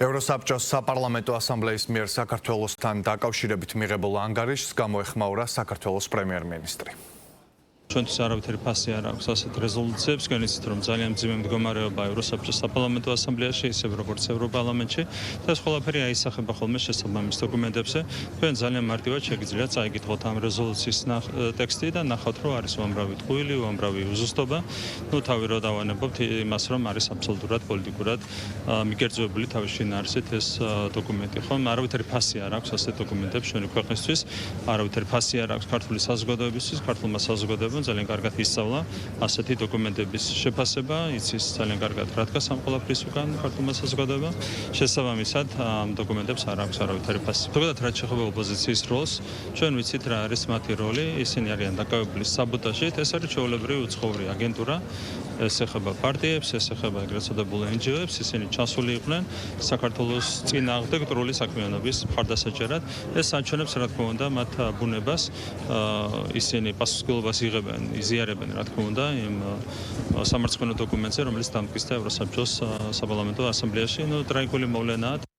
ევროსაბჭოს საპარლამენტო ასამბლეის მიერ საქართველოსთან დაკავშირებით მიღებულ ანგარიშს გამოეხმაურა საქართველოს პრემიერ-მინისტრი. ჩვენთვის არავითარი ფასი არ აქვს ასეთ რეზოლუციებს, განიცდით რომ ძალიან მძიმე მდგომარეობა ევროსაბჭოს საპარლამენტო ასამბლეაში, ისე როგორც ევროპარლამენტში და ეს ყველაფერი აისახება ხოლმე შესაბამის დოკუმენტებზე. თქვენ ძალიან მარტივად შეგიძლიათ წაიკითხოთ ამ რეზოლუციის ტექსტი და ნახავთ, რომ არის უამრავი ტყუილი, უამრავი უზუსტობა. თავი რო დავანებობთ იმას, რომ არის აბსოლუტურად პოლიტიკურად მიგერძოებული თავის შინაარსით ეს დოკუმენტი. ხომ არავითარი ფასი არ აქვს ასეთ დოკუმენტებს ჩვენი ქვეყნისთვის, არავითარი ფასი არ აქვს ქართული საზოგადოებისთვის, ქართულმა საზოგადოებამ ძალიან კარგად ისწავლა ასეთი დოკუმენტების შეფასება, იცის ძალიან კარგად რა დგას ამ ყველაფრის უკან ქართულმა საზოგადოებამ. შესაბამისად, ამ დოკუმენტებს არ აქვს არავითარი ფასი. ზოგადად რაც შეეხება ოპოზიციის როლს, ჩვენ ვიცით რა არის მათი როლი, ისინი არიან დაკავებული საბოტაჟით, ეს არის ჩვეულებრივი უცხოური აგენტურა, ეს ეხება პარტიებს, ეს ეხება ეგრეთ წოდებულ NGO-ებს, ისინი ჩასული იყვნენ საქართველოს წინააღმდეგ მტრული საქმიანობის მხარდასაჭერად. ეს აჩვენებს რა თქმა უნდა მათ ბუნებას, ისინი პასუხისმგებლობას იზიარებენ რა თქმა უნდა იმ სამარცხენო დოკუმენტზე, რომელიც დამტკიცდა ევროსაბჭოს საპარლამენტო ასამბლეაში. ტრაგიკული მოვლენაა.